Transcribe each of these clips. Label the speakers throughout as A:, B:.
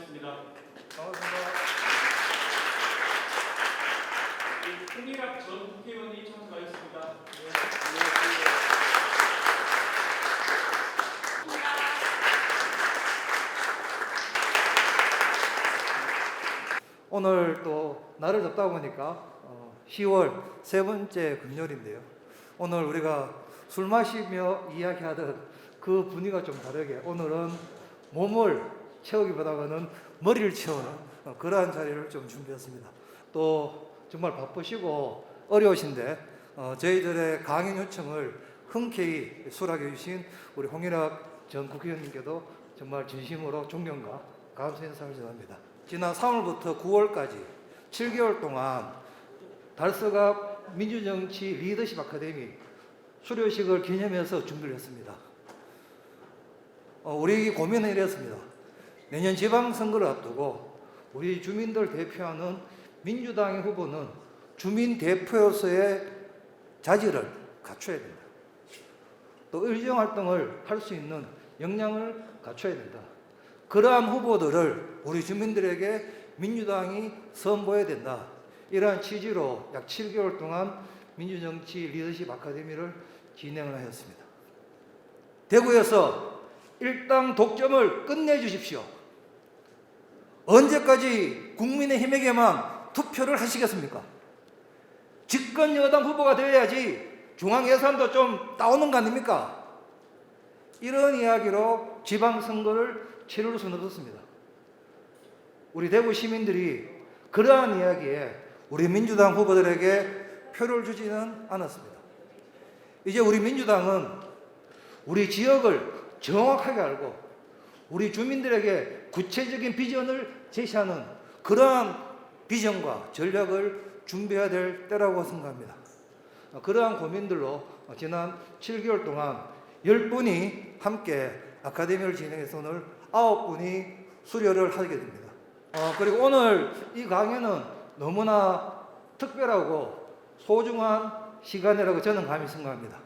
A: 모셨습니다.
B: 반갑습니다.
A: 홍일학 전 국회의원이 참석하였습니다.
B: 오늘 또 날을 잡다 보니까 10월 세 번째 금요일인데요. 오늘 우리가 술 마시며 이야기하던 그 분위기가 좀 다르게 오늘은 몸을 채우기보다는 머리를 채우는 그러한 자리를 좀 준비했습니다. 또 정말 바쁘시고 어려우신데 저희들의 강연 요청을 흔쾌히 수락해 주신 우리 홍일학 전 국회의원님께도 정말 진심으로 존경과 감사 인사를 전합니다. 지난 3월부터 9월까지 7개월 동안 달서갑 민주정치 리더십 아카데미 수료식을 기념해서 준비를 했습니다. 우리 고민은 이랬습니다. 내년 지방선거를 앞두고 우리 주민들 대표하는 민주당의 후보는 주민 대표로서의 자질을 갖춰야 된다. 또 의정 활동을 할 수 있는 역량을 갖춰야 된다. 그러한 후보들을 우리 주민들에게 민주당이 선보여야 된다. 이러한 취지로 약 7개월 동안 민주정치 리더십 아카데미를 진행을 하였습니다. 대구에서 일당 독점을 끝내주십시오. 언제까지 국민의힘에게만 투표를 하시겠습니까? 집권 여당 후보가 되어야지 중앙 예산도 좀 나오는 거 아닙니까? 이런 이야기로 지방선거를 치를 수는 없었습니다. 우리 대구 시민들이 그러한 이야기에 우리 민주당 후보들에게 표를 주지는 않았습니다. 이제 우리 민주당은 우리 지역을 정확하게 알고 우리 주민들에게 구체적인 비전을 제시하는 그러한 비전과 전략을 준비해야 될 때라고 생각합니다. 그러한 고민들로 지난 7개월 동안 10분이 함께 아카데미를 진행해서 오늘 9분이 수료를 하게 됩니다. 그리고 오늘 이 강연은 너무나 특별하고 소중한 시간이라고 저는 감히 생각합니다.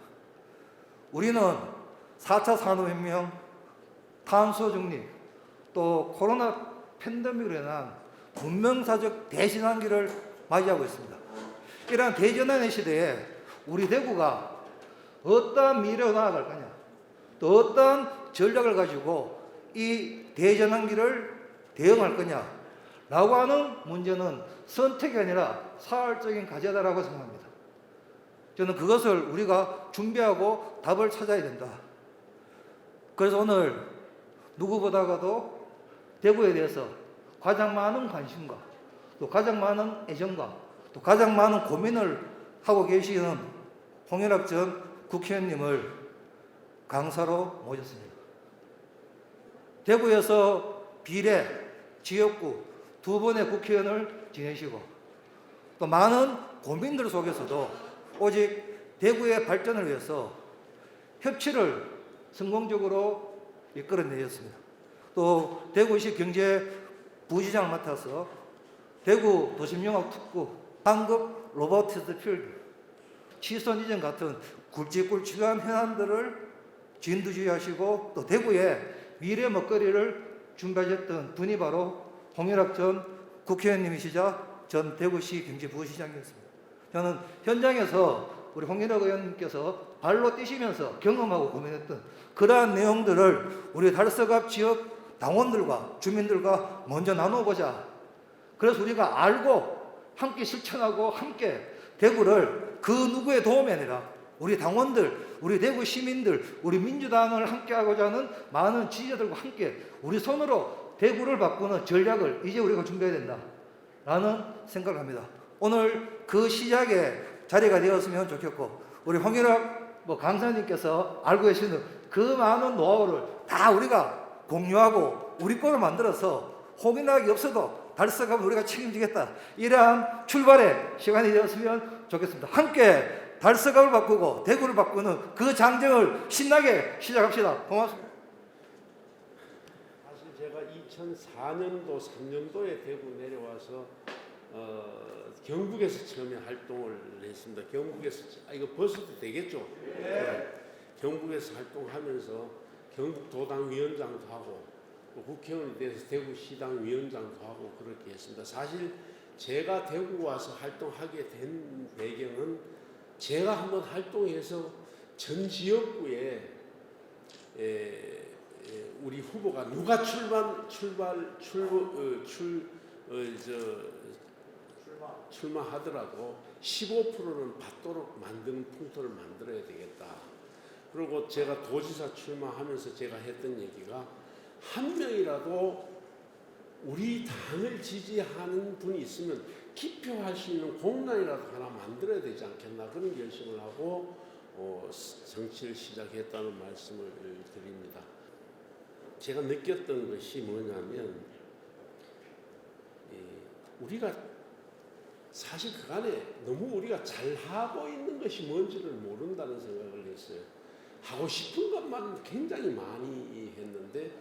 B: 우리는 4차 산업혁명, 탄소 중립, 또 코로나 팬데믹으로 인한 문명사적 대전환기를 맞이하고 있습니다. 이러한 대전환의 시대에 우리 대구가 어떠한 미래로 나아갈 거냐, 또 어떠한 전략을 가지고 이 대전환기를 대응할 거냐라고 하는 문제는 선택이 아니라 사활적인 과제다라고 생각합니다. 저는 그것을 우리가 준비하고 답을 찾아야 된다. 그래서 오늘 누구보다도 대구에 대해서 가장 많은 관심과 또 가장 많은 애정과 또 가장 많은 고민을 하고 계시는 홍일학 전 국회의원님을 강사로 모셨습니다. 대구에서 비례, 지역구 두 번의 국회의원을 지내시고 또 많은 고민들 속에서도 오직 대구의 발전을 위해서 협치를 성공적으로 이끌어내셨습니다. 또 대구시 경제부시장을 맡아서 대구 도심융합특구, 상급 로보티스 필드, 치손 이전 같은 굵직굵직한 현안들을 진두지휘하시고 또 대구의 미래 먹거리를 준비하셨던 분이 바로 홍일학 전 국회의원님이시자 전 대구시 경제부시장이었습니다. 저는 현장에서 우리 홍일학 의원님께서 발로 뛰시면서 경험하고 고민했던 그러한 내용들을 우리 달서갑 지역 당원들과 주민들과 먼저 나눠보자. 그래서 우리가 알고 함께 실천하고 함께 대구를 그 누구의 도움이 아니라 우리 당원들, 우리 대구 시민들, 우리 민주당을 함께하고자 하는 많은 지지자들과 함께 우리 손으로 대구를 바꾸는 전략을 이제 우리가 준비해야 된다라는 생각을 합니다. 오늘 그 시작의 자리가 되었으면 좋겠고 우리 홍일학 강사님께서 알고 계시는 그 많은 노하우를 다 우리가 공유하고 우리 거로 만들어서 홍일학이 없어도 달서갑을 우리가 책임지겠다. 이러한 출발의 시간이 되었으면 좋겠습니다. 함께 달서갑을 바꾸고 대구를 바꾸는 그 장정을 신나게 시작합시다. 고맙습니다.
C: 사실 제가 2004년도, 3년도에 대구 내려와서 경북에서 처음에 활동을 했습니다. 경북에서 이거 벌써도 되겠죠? 네. 경북에서 활동하면서 경북 도당 위원장도 하고 국회의원이 돼서 대구시당 위원장도 하고 그렇게 했습니다. 사실 제가 대구 와서 활동하게 된 배경은 제가 한번 활동해서 전 지역구에 우리 후보가 누가 출마하더라도 15%는 받도록 만드는 풍토를 만들어야 되겠다. 그리고 제가 도지사 출마하면서 제가 했던 얘기가 한 명이라도 우리 당을 지지하는 분이 있으면 기표할 수 있는 공란이라도 하나 만들어야 되지 않겠나 그런 결심을 하고 정치를 시작했다는 말씀을 드립니다. 제가 느꼈던 것이 뭐냐면 우리가 사실 그간에 너무 우리가 잘하고 있는 것이 뭔지를 모른다는 생각을 했어요. 하고 싶은 것만 굉장히 많이 했는데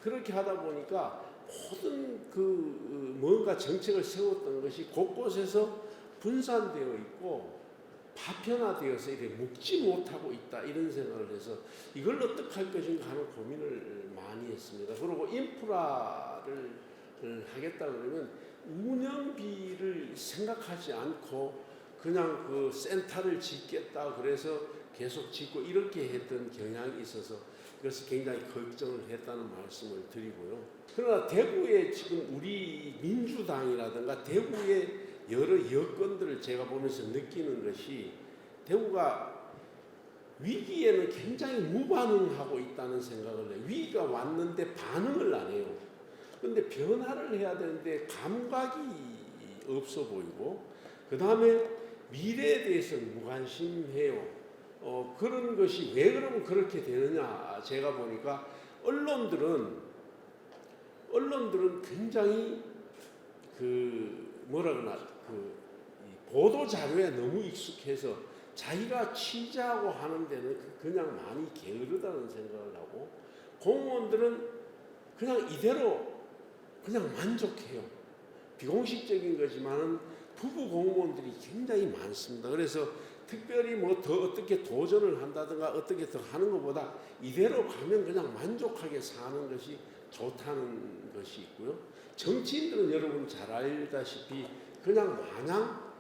C: 그렇게 하다 보니까 모든 뭔가 정책을 세웠던 것이 곳곳에서 분산되어 있고 파편화되어서 이렇게 묶지 못하고 있다 이런 생각을 해서 이걸 어떻게 할 것인가 하는 고민을 많이 했습니다. 그리고 인프라를 하겠다 그러면 운영비를 생각하지 않고 그냥 그 센터를 짓겠다 그래서 계속 짓고 이렇게 했던 경향이 있어서 그래서 굉장히 걱정을 했다는 말씀을 드리고요. 그러나 대구에 지금 우리 민주당이라든가 대구의 여러 여건들을 제가 보면서 느끼는 것이 대구가 위기에는 굉장히 무반응하고 있다는 생각을 해요. 위기가 왔는데 반응을 안 해요. 그런데 변화를 해야 되는데 감각이 없어 보이고 그 다음에 미래에 대해서는 무관심해요. 그런 것이 왜 그러면 그렇게 되느냐 제가 보니까 언론들은 굉장히 보도 자료에 너무 익숙해서 자기가 취재하고 하는 데는 그냥 많이 게으르다는 생각을 하고 공무원들은 그냥 이대로 그냥 만족해요. 비공식적인 거지만은 부부 공무원들이 굉장히 많습니다. 그래서 특별히 뭐 더 어떻게 도전을 한다든가 어떻게 더 하는 것보다 이대로 가면 그냥 만족하게 사는 것이 좋다는 것이 있고요. 정치인들은 여러분 잘 알다시피 그냥 마냥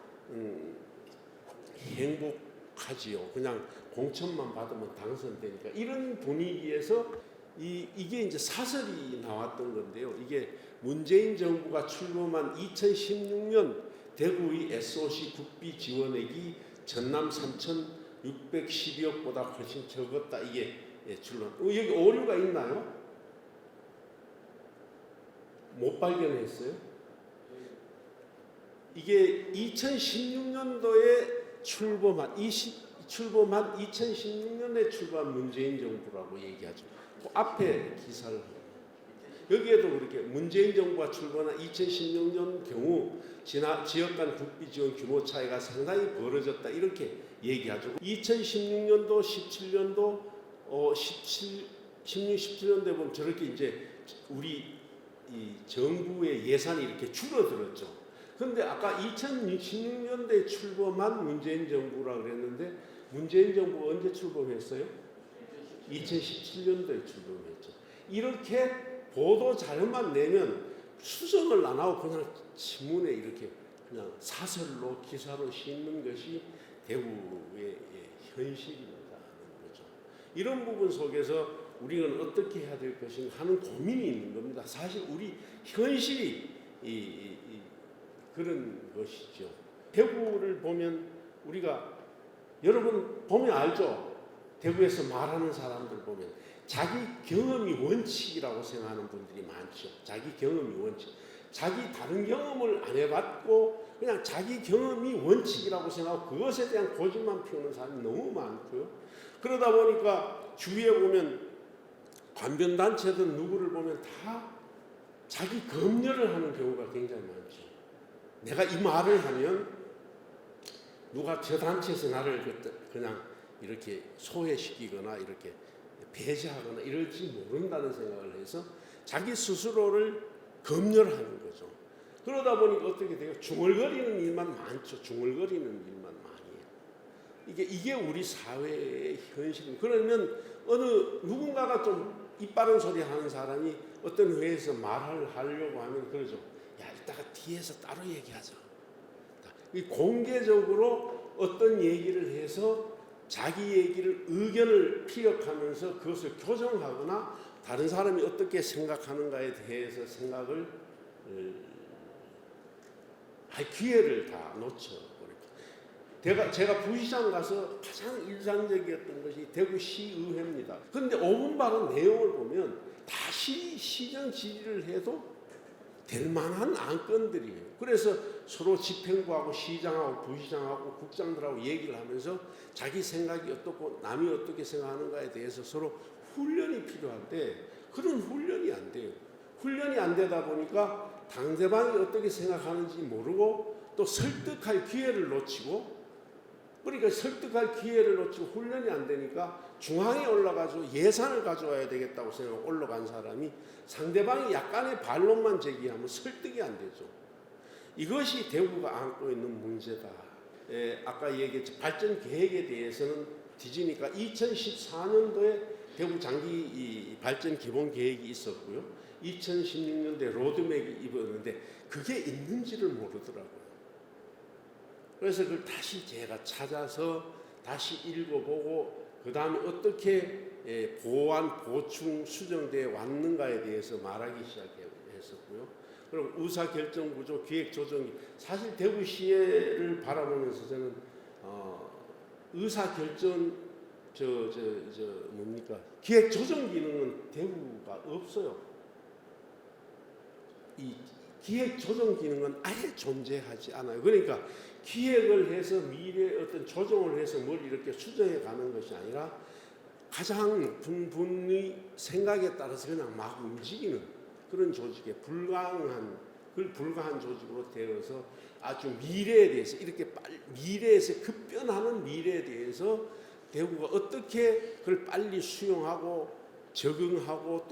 C: 행복하지요. 그냥 공천만 받으면 당선되니까 이런 분위기에서 이게 이제 사설이 나왔던 건데요. 이게 문재인 정부가 출범한 2016년 대구의 SOC 국비 지원액이 전남 3,612억보다 훨씬 적었다. 이게 출범. 여기 오류가 있나요? 못 발견했어요? 이게 2016년도에 출범한 2016년에 출범한 문재인 정부라고 얘기하죠. 그 앞에 기사를 여기에도 그렇게 문재인 정부가 출범한 2016년 경우 지역 간 국비 지원 규모 차이가 상당히 벌어졌다 이렇게 얘기하죠. 2016년도, 17년도, 16, 17년도에 보면 저렇게 이제 우리 이 정부의 예산이 이렇게 줄어들었죠. 그런데 아까 2016년도에 출범한 문재인 정부라 그랬는데 문재인 정부 언제 출범했어요? 2017년도에 출범했죠. 이렇게 보도 자료만 내면 수정을 안 하고 그냥 신문에 이렇게 그냥 사설로 기사로 싣는 것이 대구의 현실입니다. 거죠. 이런 부분 속에서 우리는 어떻게 해야 될 것인가 하는 고민이 있는 겁니다. 사실 우리 현실이 그런 것이죠. 대구를 보면 우리가 여러분 보면 알죠. 대구에서 말하는 사람들 보면 자기 경험이 원칙이라고 생각하는 분들이 많죠. 자기 경험이 원칙. 자기 다른 경험을 안 해봤고 그냥 자기 경험이 원칙이라고 생각하고 그것에 대한 고집만 피우는 사람이 너무 많고요. 그러다 보니까 주위에 보면 관변단체든 누구를 보면 다 자기 검열을 하는 경우가 굉장히 많죠. 내가 이 말을 하면 누가 저 단체에서 나를 그냥 이렇게 소외시키거나 이렇게 배제하거나 이럴지 모른다는 생각을 해서 자기 스스로를 검열하는 거죠. 그러다 보니까 어떻게 돼요? 중얼거리는 일만 많죠. 중얼거리는 일만 많이 해요. 이게 우리 사회의 현실입니다. 그러면 누군가가 좀 입 바른 소리 하는 사람이 어떤 회에서 말을 하려고 하면 그러죠. 야, 이따가 뒤에서 따로 얘기하자. 이 공개적으로 어떤 얘기를 해서 자기 얘기를 의견을 피력하면서 그것을 교정하거나 다른 사람이 어떻게 생각하는가에 대해서 생각을 할 기회를 다 놓쳐버렸죠. 제가 부시장 가서 가장 인상적이었던 것이 대구시의회입니다. 그런데 5분 발언 내용을 보면 다시 시정 질의를 해도 될 만한 안건들이에요. 그래서 서로 집행부하고 시장하고 부시장하고 국장들하고 얘기를 하면서 자기 생각이 어떻고 남이 어떻게 생각하는가에 대해서 서로 훈련이 필요한데 그런 훈련이 안 돼요. 훈련이 안 되다 보니까 상대방이 어떻게 생각하는지 모르고 또 설득할 기회를 놓치고, 그러니까 설득할 기회를 놓치고 훈련이 안 되니까 중앙에 올라가서 예산을 가져와야 되겠다고 생각하고 올라간 사람이 상대방이 약간의 반론만 제기하면 설득이 안 되죠. 이것이 대구가 안고 있는 문제다. 아까 얘기했죠. 발전 계획에 대해서는 뒤지니까 2014년도에 대구 장기 발전 기본 계획이 있었고요. 2016년도에 로드맵이 입었는데 그게 있는지를 모르더라고요. 그래서 그걸 다시 제가 찾아서 다시 읽어보고 그 다음에 어떻게 보완, 보충, 수정되어 왔는가에 대해서 말하기 시작했었고요. 그럼 의사결정구조, 기획조정이 사실 대구시를 바라보면서 저는 의사결정 뭡니까 기획조정 기능은 대구가 없어요. 이 기획조정 기능은 아예 존재하지 않아요. 그러니까 기획을 해서 미래에 어떤 조정을 해서 뭘 이렇게 수정해 가는 것이 아니라 가장 분의 생각에 따라서 그냥 막 움직이는 그런 조직에 불가한 조직으로 되어서 아주 미래에 대해서 이렇게 미래에서 급변하는 미래에 대해서 대구가 어떻게 그걸 빨리 수용하고 적응하고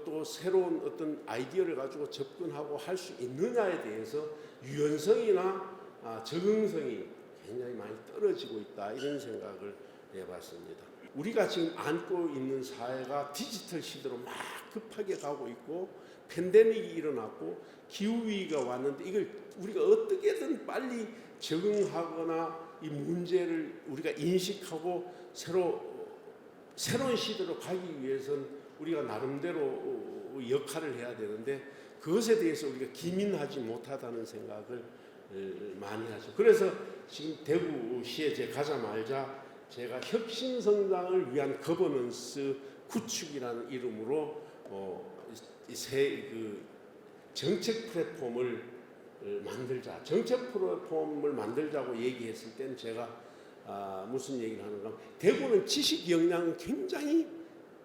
C: 또 새로운 어떤 아이디어를 가지고 접근하고 할 수 있느냐에 대해서 유연성이나 적응성이 굉장히 많이 떨어지고 있다, 이런 생각을 해봤습니다. 우리가 지금 안고 있는 사회가 디지털 시대로 막 급하게 가고 있고 팬데믹이 일어났고 기후위기가 왔는데 이걸 우리가 어떻게든 빨리 적응하거나 이 문제를 우리가 인식하고 새로운 시대로 가기 위해서는 우리가 나름대로 역할을 해야 되는데 그것에 대해서 우리가 기민하지 못하다는 생각을 많이 하죠. 그래서 지금 대구시에 제가 가자마자 제가 혁신성장을 위한 거버넌스 구축이라는 이름으로 정책 플랫폼을 만들자. 정책 플랫폼을 만들자고 얘기했을 때는 제가 무슨 얘기를 하는가? 대구는 지식 역량은 굉장히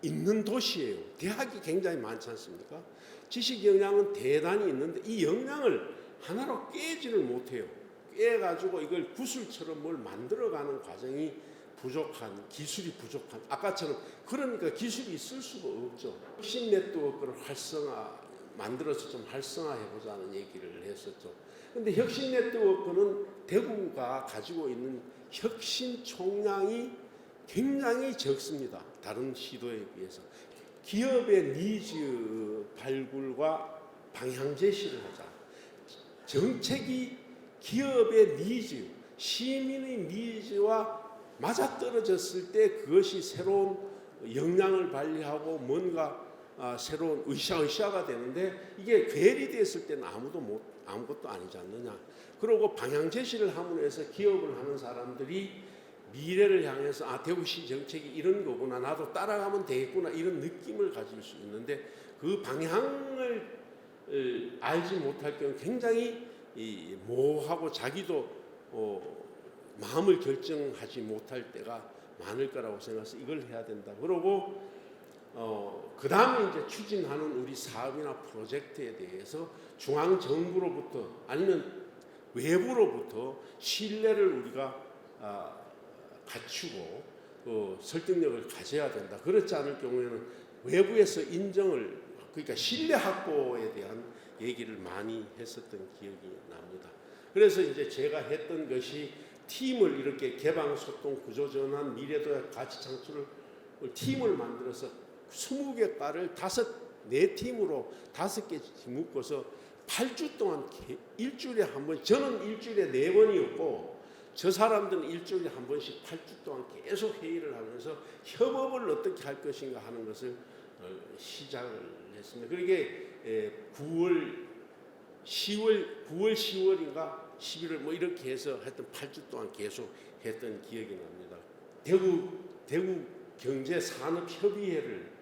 C: 있는 도시예요. 대학이 굉장히 많지 않습니까? 지식 역량은 대단히 있는데 이 역량을 하나로 깨지를 못해요. 깨가지고 이걸 구슬처럼 뭘 만들어가는 과정이 부족한, 기술이 부족한, 아까처럼 그러니까 기술이 있을 수가 없죠. 혁신 네트워크를 만들어서 좀 활성화해보자는 얘기를 했었죠. 근데 혁신 네트워크는 대구가 가지고 있는 혁신 총량이 굉장히 적습니다. 다른 시도에 비해서. 기업의 니즈 발굴과 방향 제시를 하자. 정책이 기업의 니즈, 시민의 니즈와 맞아떨어졌을 때 그것이 새로운 역량을 발휘하고 뭔가 새로운 으쌰으쌰가 되는데 이게 괴리됐을 때는 아무것도 아니지 않느냐. 그리고 방향 제시를 함으로 해서 기업을 하는 사람들이 미래를 향해서 대구시 정책이 이런 거구나, 나도 따라가면 되겠구나, 이런 느낌을 가질 수 있는데 그 방향을 알지 못할 경우 굉장히 모호하고 자기도 마음을 결정하지 못할 때가 많을 거라고 생각해서 이걸 해야 된다. 그러고 그 다음에 이제 추진하는 우리 사업이나 프로젝트에 대해서 중앙 정부로부터 아니면 외부로부터 신뢰를 우리가 갖추고 설득력을 가져야 된다. 그렇지 않을 경우에는 외부에서 인정을, 그러니까 신뢰 확보에 대한 얘기를 많이 했었던 기억이 납니다. 그래서 이제 제가 했던 것이 팀을 이렇게 개방, 소통, 구조전환, 미래도약 가치 창출을 팀을 만들어서 20개 과를 4팀으로 5개 묶어서 8주 동안 일주일에 한 번, 저는 일주일에 4번이었고 저 사람들은 일주일에 한 번씩 8주 동안 계속 회의를 하면서 협업을 어떻게 할 것인가 하는 것을 시작을 했습니다. 그러게 9월, 10월인가 11월 뭐 이렇게 해서 하여튼 8주 동안 계속 했던 기억이 납니다. 대구 경제산업협의회를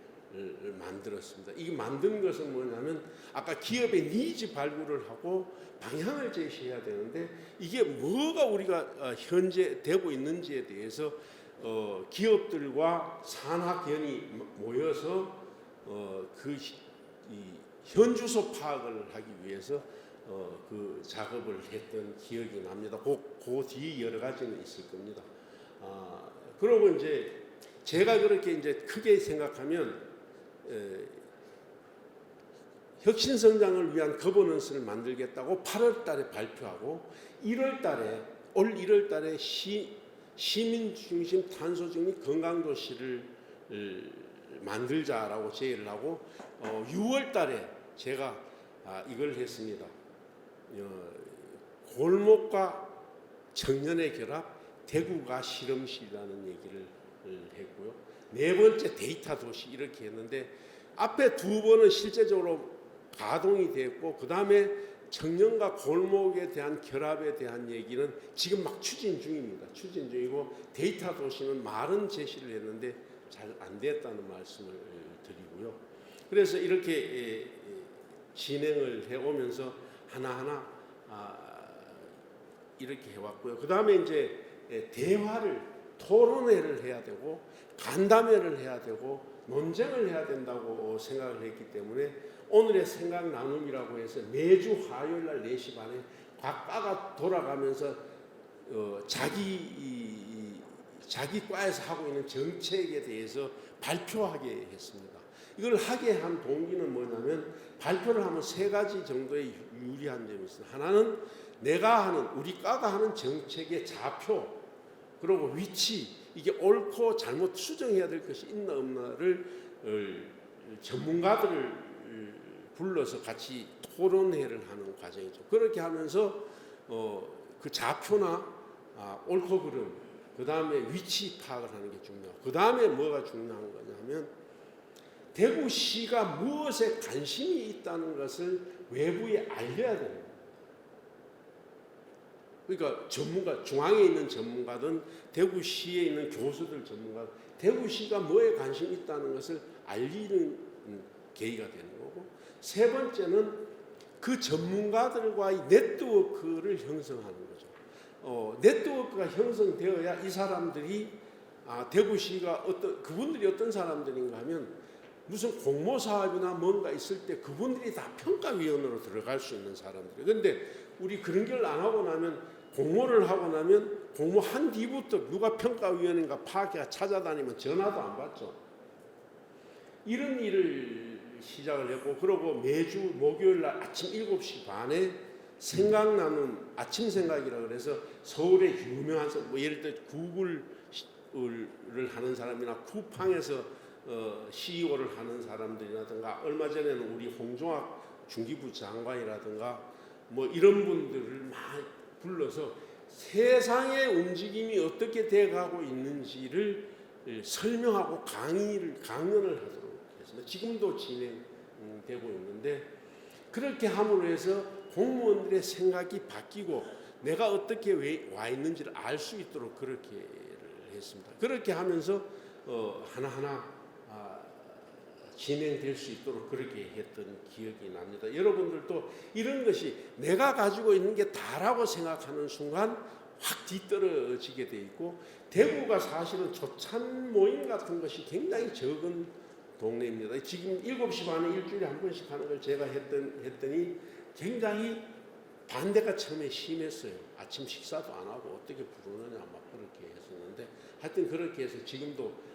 C: 만들었습니다. 이게 만든 것은 뭐냐면 아까 기업의 니즈 발굴을 하고 방향을 제시해야 되는데 이게 뭐가 우리가 현재 되고 있는지에 대해서 기업들과 산학연이 모여서 현주소 파악을 하기 위해서 그 작업을 했던 기억이 납니다. 그 뒤 여러 가지는 있을 겁니다. 그러고 이제 제가 그렇게 이제 크게 생각하면 혁신성장을 위한 거버넌스를 만들겠다고 8월 달에 발표하고 올 1월 달에 시민 중심 탄소 중립 건강도시를 만들자라고 제의를 하고 6월 달에 제가 이걸 했습니다. 골목과 청년의 결합 대구가 실험실이라는 얘기를 했고요. 4번째 데이터 도시 이렇게 했는데 앞에 2번은 실제적으로 가동이 됐고 그 다음에 청년과 골목에 대한 결합에 대한 얘기는 지금 막 추진 중입니다. 추진 중이고 데이터 도시는 말은 제시를 했는데 잘 안 됐다는 말씀을 드리고요. 그래서 이렇게 진행을 해오면서 하나하나 이렇게 해왔고요. 그 다음에 이제 토론회를 해야 되고 간담회를 해야 되고 논쟁을 해야 된다고 생각을 했기 때문에 오늘의 생각 나눔이라고 해서 매주 화요일 날 4시 반에 각 과가 돌아가면서 자기 과에서 하고 있는 정책에 대해서 발표하게 했습니다. 이걸 하게 한 동기는 뭐냐면 발표를 하면 3가지 정도의 유리한 점이 있습니다. 하나는 내가 하는 우리 과가 하는 정책의 좌표 그리고 위치 이게 옳고 잘못 수정해야 될 것이 있나 없나를 전문가들을 불러서 같이 토론회를 하는 과정이죠. 그렇게 하면서 그 좌표나 옳고 그름 그 다음에 위치 파악을 하는 게 중요하고 그 다음에 뭐가 중요한 거냐면 대구시가 무엇에 관심이 있다는 것을 외부에 알려야 됩니다. 그러니까 중앙에 있는 전문가든 대구시에 있는 교수들 전문가, 대구시가 뭐에 관심이 있다는 것을 알리는 계기가 되는 거고 3번째는 그 전문가들과의 네트워크를 형성하는 거죠. 네트워크가 형성되어야 이 사람들이 대구시가 그분들이 어떤 사람들인가 하면 무슨 공모 사업이나 뭔가 있을 때 그분들이 다 평가위원으로 들어갈 수 있는 사람들이에요. 그런데 우리 그런 걸 안 하고 나면 공모를 하고 나면 공모한 뒤부터 누가 평가위원인가 파악해가 찾아다니면 전화도 안 받죠. 이런 일을 시작을 했고 그러고 매주 목요일 날 아침 7시 반에 생각나는 아침 생각이라고 해서 서울의 유명한 뭐 예를 들어 구글을 하는 사람이나 쿠팡에서 CEO를 하는 사람들이라든가 얼마 전에는 우리 홍종학 중기부 장관이라든가 뭐 이런 분들을 많이 불러서 세상의 움직임이 어떻게 돼가고 있는지를 설명하고 강연을 하도록 했습니다. 지금도 진행되고 있는데 그렇게 함으로 해서 공무원들의 생각이 바뀌고 내가 어떻게 와 있는지를 알 수 있도록 그렇게 했습니다. 그렇게 하면서 하나하나 진행될 수 있도록 그렇게 했던 기억이 납니다. 여러분들도 이런 것이 내가 가지고 있는 게 다라고 생각하는 순간 확 뒤떨어지게 돼 있고 대구가 사실은 조찬 모임 같은 것이 굉장히 적은 동네입니다. 지금 7시 반에 일주일에 한 번씩 하는 걸 제가 했더니 굉장히 반대가 처음에 심했어요. 아침 식사도 안 하고 어떻게 부르느냐 막 그렇게 했었는데 하여튼 그렇게 해서 지금도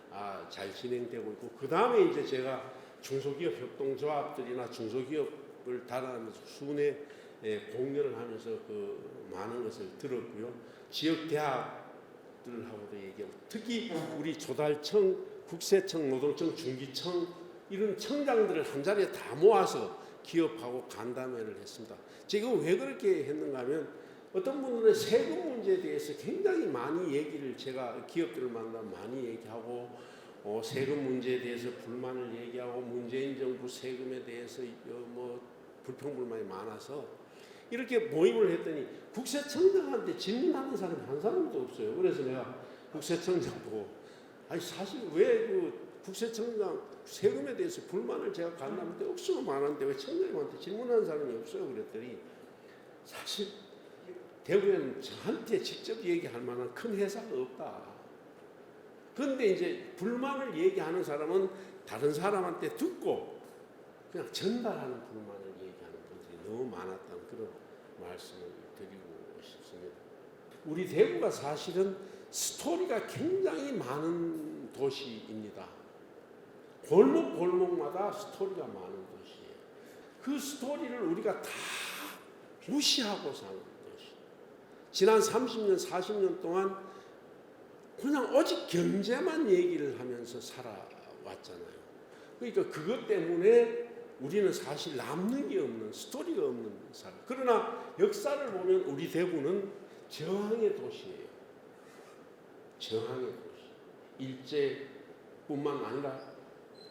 C: 잘 진행되고 있고 그 다음에 이제 제가 중소기업 협동조합들이나 중소기업을 달아나면서 순회 공연을 하면서 그 많은 것을 들었고요. 지역 대학들하고도 얘기하고 특히 우리 조달청, 국세청, 노동청, 중기청 이런 청장들을 한 자리에 다 모아서 기업하고 간담회를 했습니다. 제가 왜 그렇게 했는가 하면 어떤 분들은 세금 문제에 대해서 굉장히 많이 얘기를 제가 기업들을 만나면 많이 얘기하고 세금 문제에 대해서 불만을 얘기하고 문재인 정부 세금에 대해서 뭐 불평불만이 많아서 이렇게 모임을 했더니 국세청장한테 질문하는 사람이 한 사람도 없어요. 그래서 내가 국세청장 보고 아니 사실 왜 그 국세청장 세금에 대해서 불만을 제가 간담회 때 억수로 많은데 왜 청장님한테 질문하는 사람이 없어요? 그랬더니 사실 대구에는 저한테 직접 얘기할 만한 큰 회사가 없다. 그런데 이제 불만을 얘기하는 사람은 다른 사람한테 듣고 그냥 전달하는 불만을 얘기하는 분들이 너무 많았다는 그런 말씀을 드리고 싶습니다. 우리 대구가 사실은 스토리가 굉장히 많은 도시입니다. 골목골목마다 스토리가 많은 도시예요. 그 스토리를 우리가 다 무시하고 사는 도시. 지난 30년, 40년 동안 그냥 오직 경제만 얘기를 하면서 살아왔잖아요. 그러니까 그것 때문에 우리는 사실 남는 게 없는, 스토리가 없는 삶. 그러나 역사를 보면 우리 대구는 저항의 도시예요. 저항의 도시. 일제뿐만 아니라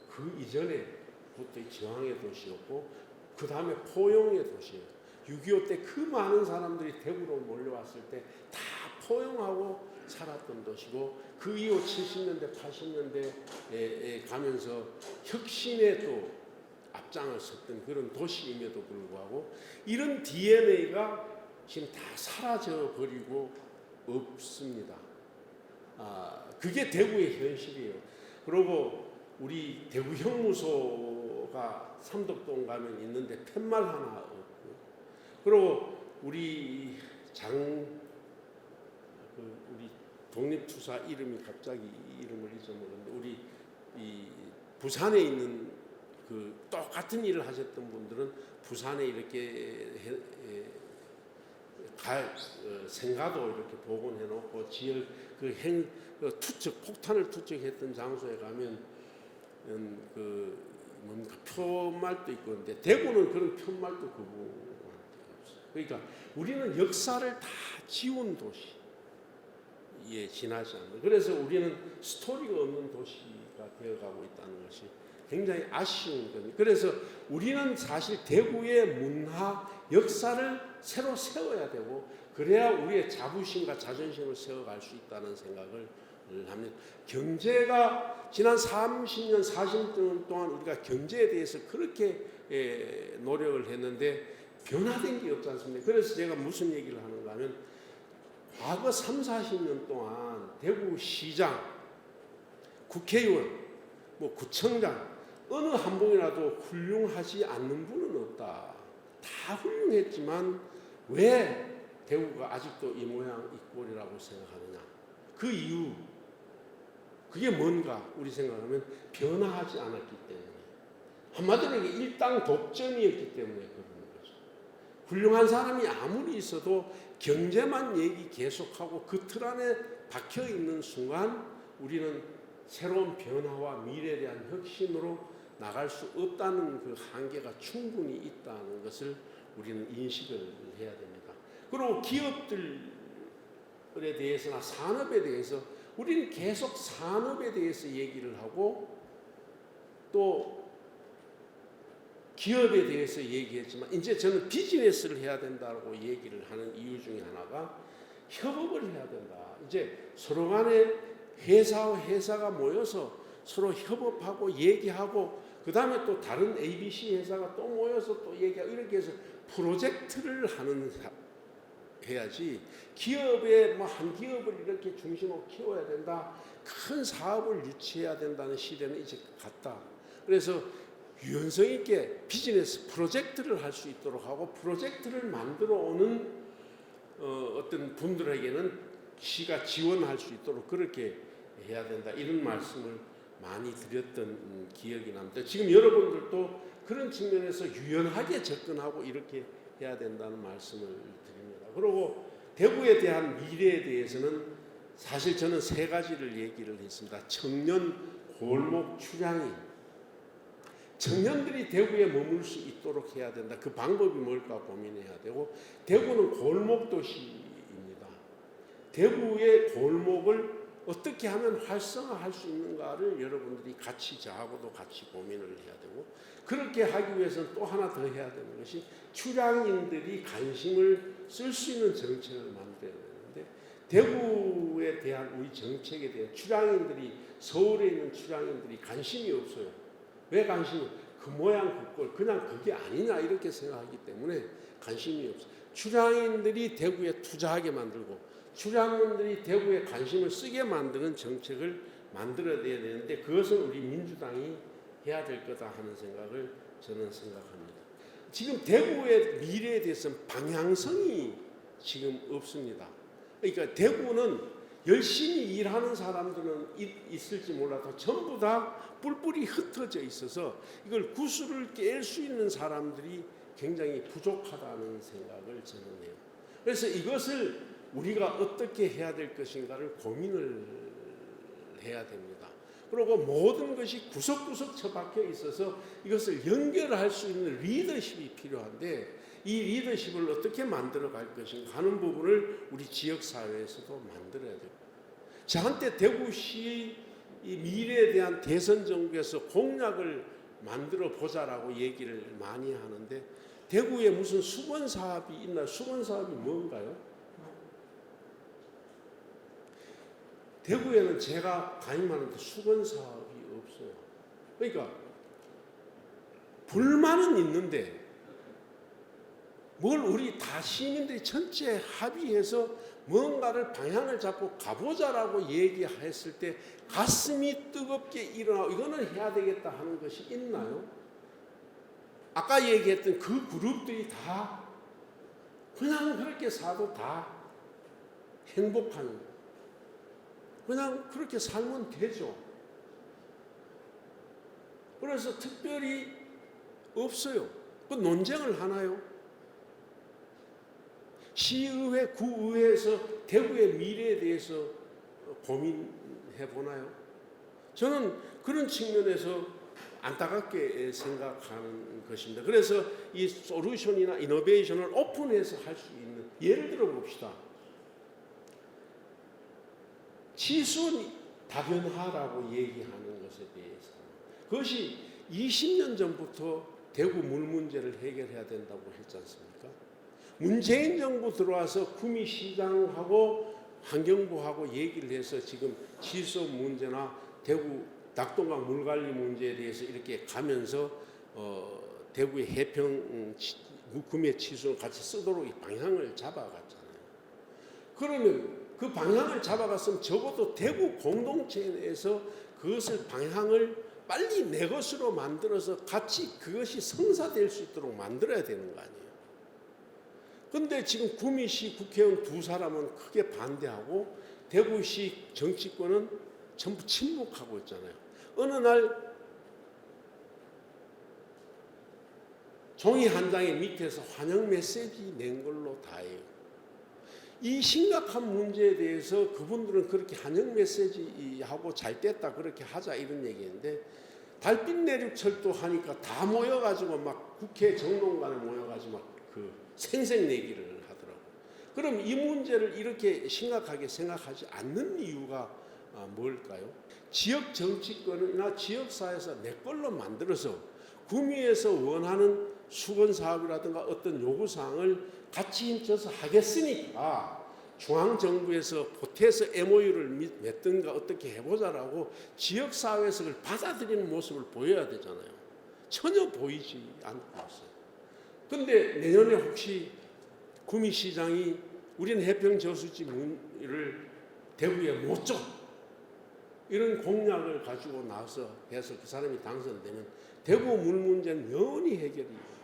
C: 그 이전에부터 저항의 도시였고 그 다음에 포용의 도시예요. 6.25 때 그 많은 사람들이 대구로 몰려왔을 때 다 포용하고 살았던 도시고 그 이후 70년대, 80년대에 가면서 혁신에 또 앞장을 섰던 그런 도시임에도 불구하고 이런 DNA가 지금 다 사라져 버리고 없습니다. 그게 대구의 현실이에요. 그리고 우리 대구 형무소가 삼덕동 가면 있는데 팻말 하나 없고, 그리고 우리 우리 독립투사 이름이 갑자기 이름을 잊어먹었는데 우리 이 부산에 있는 그 똑같은 일을 하셨던 분들은 부산에 이렇게 생가도 이렇게 복원해놓고 지역 그 투척 폭탄을 투척했던 장소에 가면 뭔가 표말도 있고 그런데 대구는 그런 표말도 그분한테 없어요. 그러니까 우리는 역사를 다 지운 도시에 지나지 않는. 그래서 우리는 스토리가 없는 도시가 되어가고 있다는 것이 굉장히 아쉬운 거예요. 그래서 우리는 사실 대구의 문화, 역사를 새로 세워야 되고 그래야 우리의 자부심과 자존심을 세워갈 수 있다는 생각을 합니다. 경제가 지난 30년, 40년 동안 우리가 경제에 대해서 그렇게 노력을 했는데 변화된 게 없지 않습니까? 그래서 제가 무슨 얘기를 하는가 하면 과거 3, 40년 동안 대구시장, 국회의원, 구청장 어느 한 분이라도 훌륭하지 않는 분은 없다. 다 훌륭했지만 왜 대구가 아직도 이 모양 이 꼴이라고 생각하느냐. 그 이유 그게 뭔가 우리 생각하면 변화하지 않았기 때문에 한마디로 일당 독점이었기 때문에 그런 거죠. 훌륭한 사람이 아무리 있어도 경제만 얘기 계속하고 그 틀 안에 박혀있는 순간 우리는 새로운 변화와 미래에 대한 혁신으로 나갈 수 없다는 그 한계가 충분히 있다는 것을 우리는 인식을 해야 됩니다. 그리고 기업들에 대해서나 산업에 대해서 우리는 계속 산업에 대해서 얘기를 하고 또 기업에 대해서 얘기했지만 이제 저는 비즈니스를 해야 된다고 얘기를 하는 이유 중에 하나가 협업을 해야 된다. 이제 서로 간에 회사와 회사가 모여서 서로 협업하고 얘기하고 그 다음에 또 다른 ABC 회사가 또 모여서 또 얘기하고 이렇게 해서 프로젝트를 해야지 기업에 한 기업을 이렇게 중심으로 키워야 된다. 큰 사업을 유치해야 된다는 시대는 이제 갔다. 그래서 유연성 있게 비즈니스 프로젝트를 할 수 있도록 하고 프로젝트를 만들어 오는 어떤 분들에게는 시가 지원할 수 있도록 그렇게 해야 된다. 이런 말씀을 많이 드렸던 기억이 납니다. 지금 여러분들도 그런 측면에서 유연하게 접근하고 이렇게 해야 된다는 말씀을 드립니다. 그리고 대구에 대한 미래에 대해서는 사실 저는 세 가지를 얘기를 했습니다. 청년 골목 출향이 청년들이 대구에 머물 수 있도록 해야 된다. 그 방법이 뭘까 고민해야 되고, 대구는 골목 도시입니다. 대구의 골목을 어떻게 하면 활성화할 수 있는가를 여러분들이 같이 저하고도 같이 고민을 해야 되고, 그렇게 하기 위해서는 또 하나 더 해야 되는 것이 출향인들이 관심을 쓸 수 있는 정책을 만들어야 되는데, 대구에 대한 우리 정책에 대해 출향인들이, 서울에 있는 출향인들이 관심이 없어요. 왜 관심이? 그 모양 그 꼴 그냥 그게 아니냐 이렇게 생각하기 때문에 관심이 없어요. 출향인들이 대구에 투자하게 만들고 출향인들이 대구에 관심을 쓰게 만드는 정책을 만들어야 되는데, 그것은 우리 민주당이 해야 될 거다 하는 생각을 저는 생각합니다. 지금 대구의 미래에 대해서는 방향성이 지금 없습니다. 그러니까 대구는 열심히 일하는 사람들은 있을지 몰라도 전부 다 뿔뿔이 흩어져 있어서 이걸 구슬을 깰 수 있는 사람들이 굉장히 부족하다는 생각을 저는 해요. 그래서 이것을 우리가 어떻게 해야 될 것인가를 고민을 해야 됩니다. 그리고 모든 것이 구석구석 처박혀 있어서 이것을 연결할 수 있는 리더십이 필요한데, 이 리더십을 어떻게 만들어 갈 것인가 하는 부분을 우리 지역사회에서도 만들어야 됩니다. 저한테 대구시 이 미래에 대한 대선 정부에서 공약을 만들어 보자라고 얘기를 많이 하는데, 대구에 무슨 수건 사업이 있나? 수건 사업이 뭔가요? 대구에는 제가 가임하는데 수건 사업이 없어요. 그러니까 불만은 있는데 뭘 우리 다 시민들이 전체 합의해서 뭔가를 방향을 잡고 가보자라고 얘기했을 때 가슴이 뜨겁게 일어나고 이거는 해야 되겠다 하는 것이 있나요? 아까 얘기했던 그 그룹들이 다 그냥 그렇게 사도 다 행복한, 그냥 그렇게 살면 되죠. 그래서 특별히 없어요. 그 논쟁을 하나요? 시의회, 구의회에서 대구의 미래에 대해서 고민해 보나요? 저는 그런 측면에서 안타깝게 생각하는 것입니다. 그래서 이 솔루션이나 이노베이션을 오픈해서 할 수 있는, 예를 들어 봅시다. 치수 다변화라고 얘기하는 것에 대해서, 그것이 20년 전부터 대구 물 문제를 해결해야 된다고 했지 않습니까? 문재인 정부 들어와서 구미시장하고 환경부하고 얘기를 해서 지금 치수 문제나 대구 낙동강 물관리 문제에 대해서 이렇게 가면서 대구의 해평 구미 치수를 같이 쓰도록 이 방향을 잡아갔잖아요. 그러면 그 방향을 잡아갔으면 적어도 대구 공동체 내에서 그것을 방향을 빨리 내 것으로 만들어서 같이 그것이 성사될 수 있도록 만들어야 되는 거 아니에요. 그런데 지금 구미시 국회의원 두 사람은 크게 반대하고 대구시 정치권은 전부 침묵하고 있잖아요. 어느 날 종이 한 장의 밑에서 환영 메시지 낸 걸로 다예요. 이 심각한 문제에 대해서 그분들은 그렇게 환영 메시지하고 잘 됐다 그렇게 하자 이런 얘기인데, 달빛 내륙 철도 하니까 다 모여가지고 막 국회 정론관에 모여가지고 막 그 생색내기를 하더라고. 그럼 이 문제를 이렇게 심각하게 생각하지 않는 이유가 뭘까요? 지역 정치권이나 지역사회에서 내 걸로 만들어서 구미에서 원하는 수건 사업이라든가 어떤 요구사항을 같이 힘써서 하겠으니까 중앙정부에서 보태서 MOU를 맺든가 어떻게 해보자라고 지역사회에서 그걸 받아들이는 모습을 보여야 되잖아요. 전혀 보이지 않고 있어요. 그런데 내년에 혹시 구미시장이 우리는 해평저수지를 대구에 못 줘, 이런 공약을 가지고 나서 해서 그 사람이 당선되면 대구 물 문제는 영원히 해결이 돼요.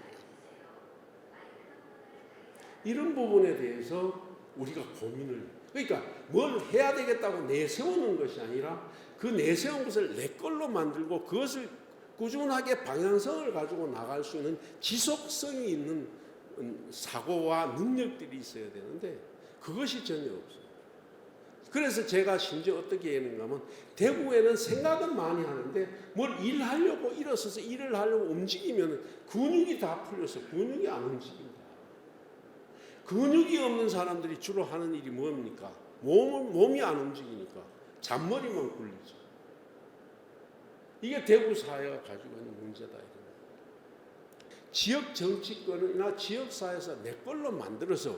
C: 이런 부분에 대해서 우리가 고민을, 그러니까 뭘 해야 되겠다고 내세우는 것이 아니라 그 내세운 것을 내 걸로 만들고 그것을 꾸준하게 방향성을 가지고 나갈 수 있는 지속성이 있는 사고와 능력들이 있어야 되는데 그것이 전혀 없어요. 그래서 제가 심지어 어떻게 했는가 하면 대구에는 생각은 많이 하는데 뭘 일하려고 일어서서 일을 하려고 움직이면 근육이 다 풀려서 근육이 안 움직입니다. 근육이 없는 사람들이 주로 하는 일이 뭡니까? 몸이 안 움직이니까 잔머리만 굴리죠. 이게 대구 사회가 가지고 있는 문제다. 지역 정치권이나 지역사회에서 내 걸로 만들어서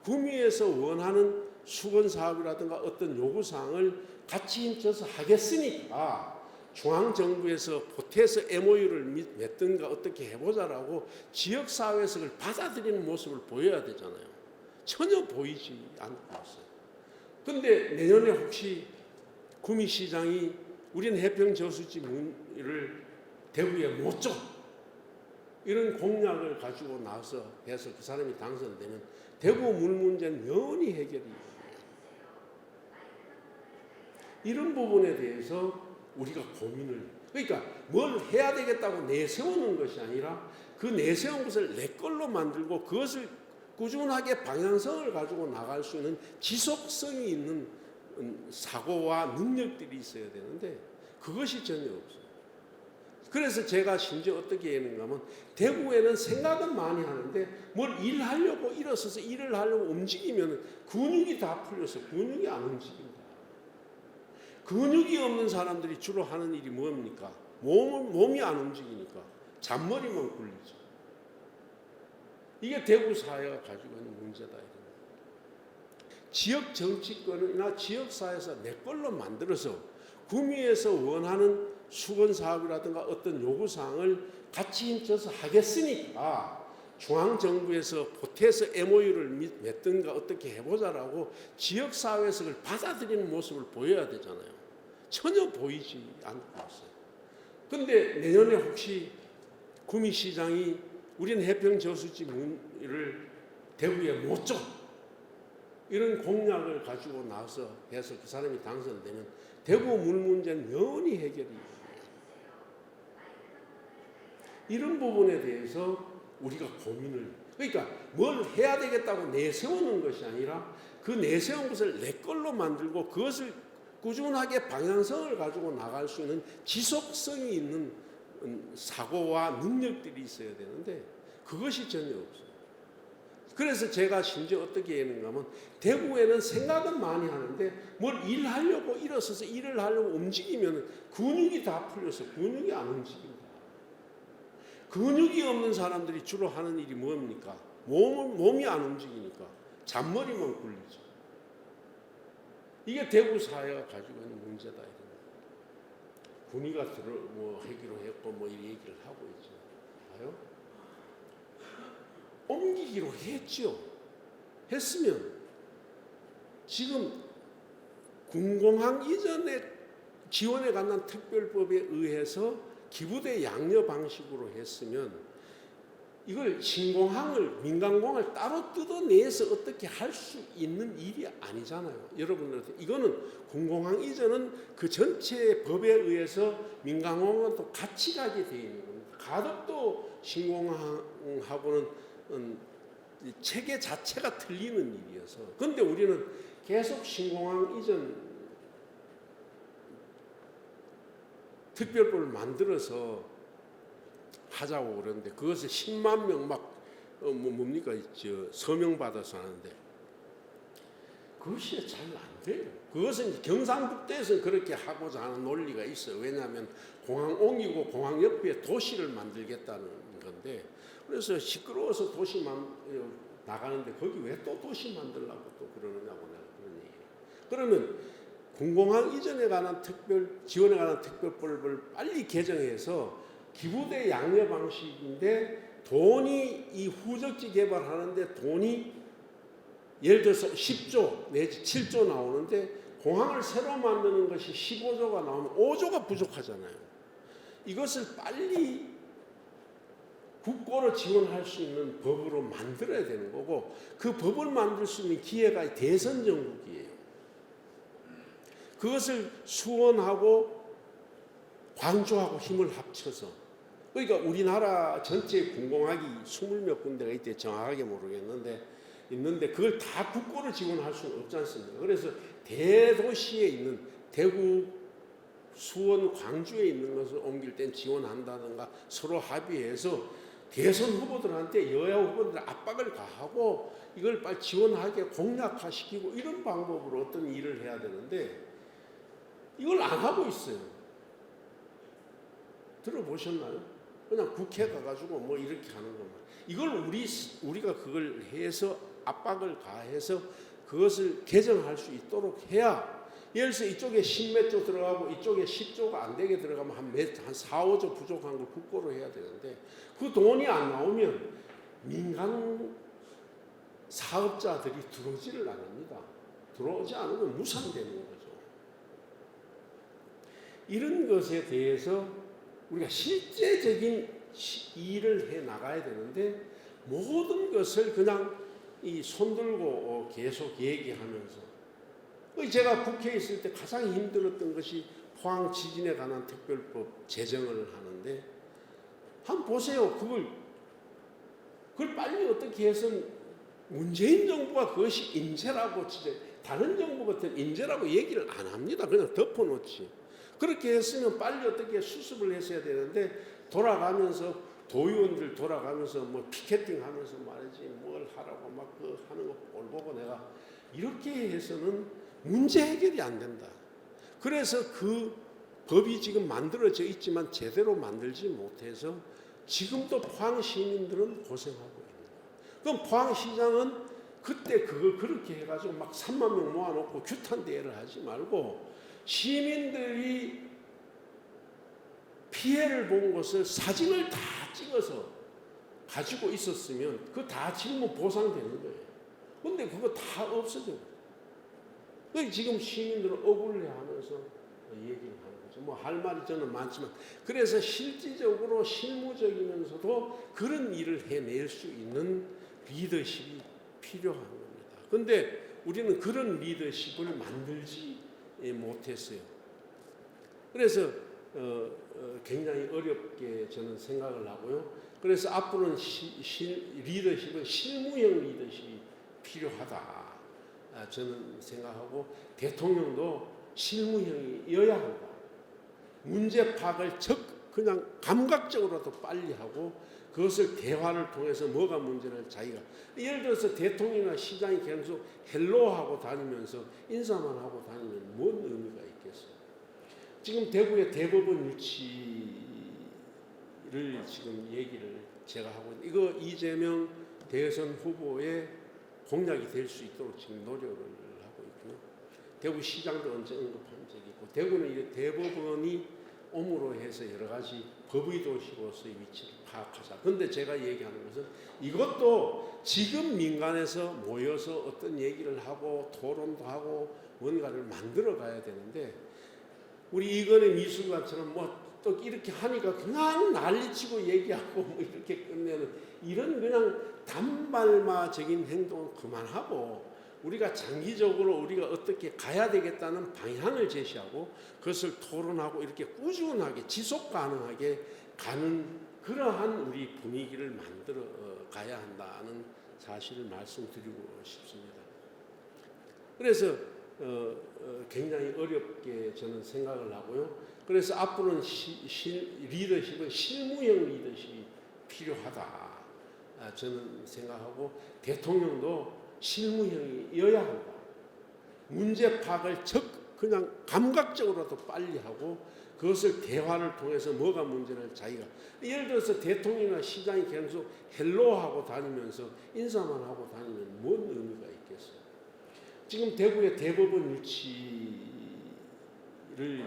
C: 구미에서 원하는 수건 사업이라든가 어떤 요구사항을 같이 힘써서 하겠으니까 중앙정부에서 보태서 MOU를 맺든가 어떻게 해보자라고 지역사회에서 그걸 받아들이는 모습을 보여야 되잖아요. 전혀 보이지 않고 있어요. 근데 내년에 혹시 구미시장이 우리는 해평저수지 문을 대구에 못 줘. 이런 공약을 가지고 나서 해서 그 사람이 당선되면 대구 물 문제는 영원히 해결이 돼요. 이런 부분에 대해서 우리가 고민을 그러니까 뭘 해야 되겠다고 내세우는 것이 아니라 그 내세운 것을 내 걸로 만들고 그것을 꾸준하게 방향성을 가지고 나갈 수 있는 지속성이 있는 사고와 능력들이 있어야 되는데 그것이 전혀 없어요. 그래서 제가 심지어 어떻게 했는가 하면 대구에는 생각은 많이 하는데 뭘 일하려고 일어서서 일을 하려고 움직이면 근육이 다 풀려서 근육이 안 움직입니다. 근육이 없는 사람들이 주로 하는 일이 뭡니까? 몸이 안 움직이니까 잔머리만 굴리죠. 이게 대구 사회가 가지고 있는 문제다. 지역 정치권이나 지역사회에서 내 걸로 만들어서 구미에서 원하는 수건 사업이라든가 어떤 요구사항을 같이 힘써서 하겠으니까 중앙정부에서 보태서 MOU를 맺든가 어떻게 해보자라고 지역사회에서 그걸 받아들이는 모습을 보여야 되잖아요. 전혀 보이지 않고 있어요. 근데 내년에 혹시 구미시장이 우리는 해평저수지 문을 대구에 못 줘. 이런 공약을 가지고 나서 해서 그 사람이 당선되면 대구 물 문제는 영원히 해결이 돼요. 이런 부분에 대해서 우리가 고민을 그러니까 뭘 해야 되겠다고 내세우는 것이 아니라 그 내세운 것을 내 걸로 만들고 그것을 꾸준하게 방향성을 가지고 나갈 수 있는 지속성이 있는 사고와 능력들이 있어야 되는데 그것이 전혀 없어요. 그래서 제가 심지어 어떻게 했는가 하면 대구에는 생각은 많이 하는데 뭘 일하려고 일어서서 일을 하려고 움직이면 근육이 다 풀려서 근육이 안 움직입니다. 근육이 없는 사람들이 주로 하는 일이 뭡니까? 몸이 안 움직이니까 잔머리만 굴리죠. 이게 대구 사회가 가지고 있는 문제다. 군의가 하기로 했고 이 얘기를 하고 있죠. 봐요? 옮기기로 했죠. 했으면 지금 군공항 이전에 지원에 관한 특별법에 의해서 기부대 양려 방식으로 했으면 이걸 신공항을 민간공항을 따로 뜯어내서 어떻게 할 수 있는 일이 아니잖아요. 여러분들 이거는 군공항 이전은 그 전체 법에 의해서 민간공항도 같이 가게 돼 있는 겁니다. 가덕도 신공항하고는 체계 자체가 틀리는 일이어서 그런데 우리는 계속 신공항 이전 특별법을 만들어서 하자고 그러는데 그것을 10만 명 서명 받아서 하는데 그것이 잘 안 돼요. 그것은 경상북도에서는 그렇게 하고자 하는 논리가 있어요. 왜냐하면 공항 옮기고 공항 옆에 도시를 만들겠다는 건데 그래서 시끄러워서 도시만 나가는데 거기 왜 또 도시 만들려고 또 그러느냐고 내가 그런 얘기예요. 그러면 군공항 이전에 관한 지원에 관한 특별법을 빨리 개정해서 기부대 양려 방식인데 돈이 이 후적지 개발하는데 돈이 예를 들어서 10조 내지 7조 나오는데 공항을 새로 만드는 것이 15조가 나오면 5조가 부족하잖아요. 이것을 빨리 국고로 지원할 수 있는 법으로 만들어야 되는 거고 그 법을 만들 수 있는 기회가 대선 정국이에요. 그것을 수원하고 광주하고 힘을 합쳐서 그러니까 우리나라 전체 군공항이 20몇 군데가 있대 정확하게 모르겠는데 있는데 그걸 다 국고를 지원할 수는 없지 않습니까? 그래서 대도시에 있는 대구, 수원, 광주에 있는 것을 옮길 땐 지원한다든가 서로 합의해서 대선 후보들한테 여야 후보들 압박을 가하고 이걸 빨리 지원하게 공약화시키고 이런 방법으로 어떤 일을 해야 되는데 이걸 안 하고 있어요. 들어보셨나요? 그냥 국회 가가지고 뭐 이렇게 하는 것만. 이걸 우리가 그걸 해서 압박을 가해서 그것을 개정할 수 있도록 해야 예를 들어서 이쪽에 10몇 조 들어가고 이쪽에 10조가 안 되게 들어가면 한 4, 5조 부족한 걸 국고로 해야 되는데 그 돈이 안 나오면 민간 사업자들이 들어오지를 않습니다. 들어오지 않으면 무산되는 거죠. 이런 것에 대해서 우리가 실제적인 일을 해 나가야 되는데 모든 것을 그냥 이 손들고 계속 얘기하면서 제가 국회에 있을 때 가장 힘들었던 것이 포항 지진에 관한 특별법 제정을 하는데 한번 보세요. 그걸 빨리 어떻게 해서 문재인 정부가 그것이 인재라고 진짜 다른 정부 같은 인재라고 얘기를 안 합니다. 그냥 덮어놓지. 그렇게 했으면 빨리 어떻게 수습을 했어야 되는데 돌아가면서 도의원들 돌아가면서 뭐 피켓팅 하면서 말이지 뭘 하라고 막 그 하는 거 보고 내가 이렇게 해서는 문제 해결이 안 된다. 그래서 그 법이 지금 만들어져 있지만 제대로 만들지 못해서 지금도 포항 시민들은 고생하고 있는 거예요. 그럼 포항시장은 그때 그걸 그렇게 해가지고 막 3만 명 모아놓고 규탄 대회를 하지 말고 시민들이 피해를 본 것을 사진을 다 찍어서 가지고 있었으면 그거 다 지금은 보상되는 거예요. 근데 그거 다 없어져요. 지금 시민들은 억울해하면서 얘기를 하는 거죠. 뭐 할 말이 저는 많지만 그래서 실질적으로 실무적이면서도 그런 일을 해낼 수 있는 리더십이 필요한 겁니다. 그런데 우리는 그런 리더십을 만들지 못했어요. 그래서 굉장히 어렵게 저는 생각을 하고요. 그래서 앞으로는 리더십은 실무형 리더십이 필요하다. 저는 생각하고 대통령도 실무형이어야 한다. 문제 파악을 그냥 감각적으로도 빨리 하고 그것을 대화를 통해서 뭐가 문제를 자기가 예를 들어서 대통령이나 시장이 계속 헬로하고 다니면서 인사만 하고 다니면 뭔 의미가 있겠어요. 지금 대구의 대법원 유치를 지금 얘기를 제가 하고 있는데 이거 이재명 대선 후보의 공약이 될 수 있도록 지금 노력을 하고 있고요. 대구시장도 언제 언급한 적이 있고 대구는 이제 대법원이 옴으로 해서 여러 가지 법의 도시로서의 위치를 파악하자. 그런데 제가 얘기하는 것은 이것도 지금 민간에서 모여서 어떤 얘기를 하고 토론도 하고 뭔가를 만들어 가야 되는데 우리 이건희 미술관처럼 뭐 또 이렇게 하니까 그냥 난리치고 얘기하고 뭐 이렇게 끝내는 이런 그냥 단발마적인 행동은 그만하고 우리가 장기적으로 우리가 어떻게 가야 되겠다는 방향을 제시하고 그것을 토론하고 이렇게 꾸준하게 지속 가능하게 가는 그러한 우리 분위기를 만들어 가야 한다는 사실을 말씀드리고 싶습니다. 그래서 굉장히 어렵게 저는 생각을 하고요. 그래서 앞으로는 리더십은 실무형 리더십이 필요하다. 저는 생각하고 대통령도 실무형이어야 한다. 문제 파악을 그냥 감각적으로도 빨리 하고 그것을 대화를 통해서 뭐가 문제를 자기가 예를 들어서 대통령이나 시장이 계속 헬로하고 다니면서 인사만 하고 다니면 뭔 의미가 있겠어요. 지금 대구의 대법원 유치를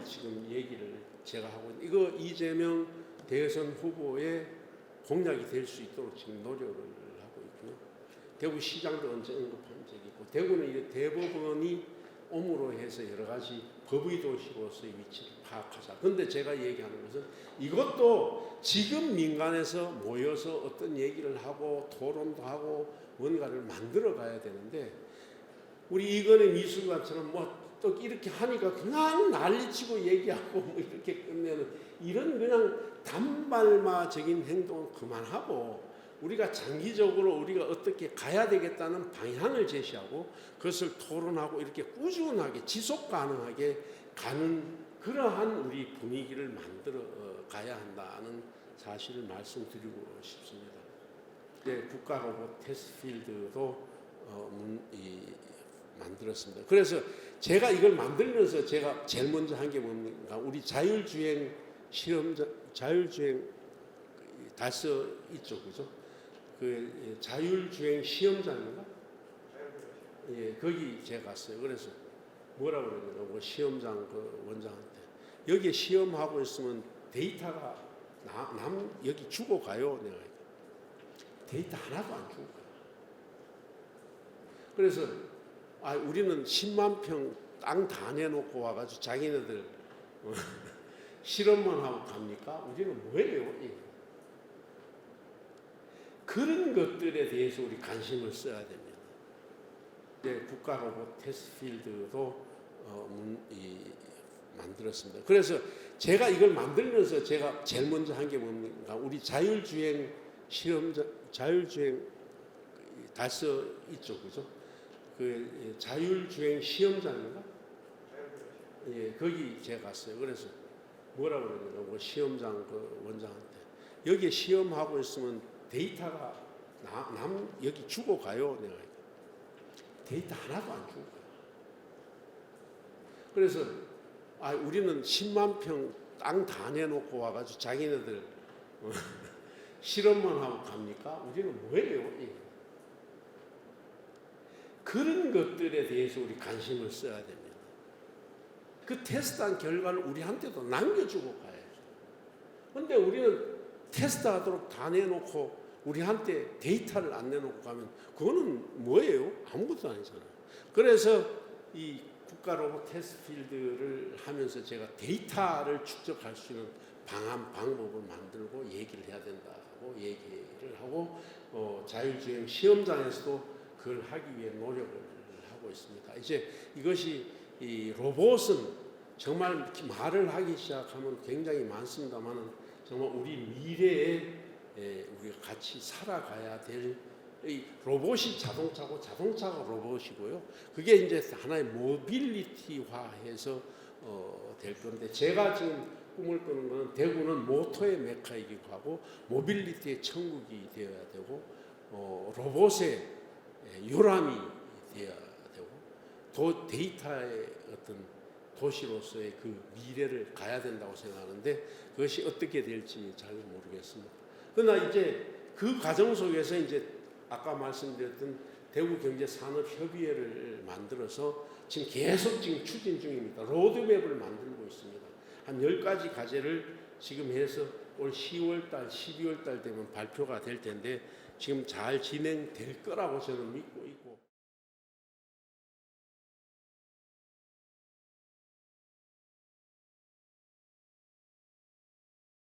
C: 지금 얘기를 제가 하고 있는데 이거 이재명 대선 후보의 공약이 될 수 있도록 지금 노력을 하고 있고요. 대구시장도 언제 언급한 적이 있고 대구는 이제 대법원이 옴으로 해서 여러 가지 법의 도시로서의 위치를 파악하자. 그런데 제가 얘기하는 것은 이것도 지금 민간에서 모여서 어떤 얘기를 하고 토론도 하고 뭔가를 만들어 가야 되는데 우리 이건희 미술관처럼 뭐 또 이렇게 하니까 그냥 난리치고 얘기하고 뭐 이렇게 끝내는 이런 그냥 단발마적인 행동은 그만하고 우리가 장기적으로 우리가 어떻게 가야 되겠다는 방향을 제시하고 그것을 토론하고 이렇게 꾸준하게 지속 가능하게 가는 그러한 우리 분위기를 만들어 가야 한다는 사실을 말씀드리고 싶습니다. 네, 국가로봇 테스트필드도 만들었습니다. 그래서 제가 이걸 만들면서 제가 제일 먼저 한 게 뭡니까? 우리 자율주행 시험장, 자율주행 달서 있죠, 그죠? 그 자율주행 시험장인가? 예, 거기 제가 갔어요. 그래서 뭐라고 그러냐면 뭐 시험장 그 원장한테 여기에 시험하고 있으면 데이터가 여기 주고 가요. 내가 데이터 하나도 안 주고 가요. 그래서 우리는 10만 평 땅 다 내놓고 와가지고 자기네들 실험만 하고 갑니까? 우리는 뭐예요? 그런 것들에 대해서 우리 관심을 써야 됩니다. 네, 국가로봇 테스트필드도 만들었습니다. 그래서 제가 이걸 만들면서 제가 제일 먼저 한 게 뭡니까? 우리 자율주행 시험장, 자율주행 달서 있죠, 그죠? 그 자율주행 시험장인가? 예, 거기 제가 갔어요. 그래서 뭐라고 그러냐면 뭐 시험장 그 원장한테 여기에 시험하고 있으면 데이터가 여기 주고 가요. 내가 데이터 하나도 안 주고 가요. 그래서 우리는 10만 평 땅 다 내놓고 와가지고 자기네들 실험만 하고 갑니까? 우리는 뭐예요? 그런 것들에 대해서 우리 관심을 써야 됩니다. 그 테스트한 결과를 우리한테도 남겨주고 가야죠. 그런데 우리는 테스트하도록 다 내놓고 우리한테 데이터를 안 내놓고 가면 그거는 뭐예요? 아무것도 아니잖아요. 그래서 이 국가로봇 테스트필드를 하면서 제가 데이터를 축적할 수 있는 방법을 만들고 얘기를 해야 된다고 얘기를 하고 자율주행 시험장에서도 그걸 하기 위해 노력을 하고 있습니다. 이제 이것이 이 로봇은 정말 말을 하기 시작하면 굉장히 많습니다만 정말 우리 미래에 우리가 같이 살아가야 될 이 로봇이 자동차고 자동차가 로봇이고요. 그게 이제 하나의 모빌리티화해서 될 건데 제가 지금 꿈을 꾸는 것은 대구는 모터의 메카이기도 하고 모빌리티의 천국이 되어야 되고 로봇의 요람이 되어야 되고 데이터의 어떤 도시로서의 그 미래를 가야 된다고 생각하는데 그것이 어떻게 될지 잘 모르겠습니다. 그러나 이제 그 과정 속에서 이제 아까 말씀드렸던 대구경제산업협의회를 만들어서 지금 계속 추진 중입니다. 로드맵을 만들고 있습니다. 한 10가지 과제를 지금 해서 올 10월달, 12월달 되면 발표가 될 텐데 지금 잘 진행될 거라고 저는 믿고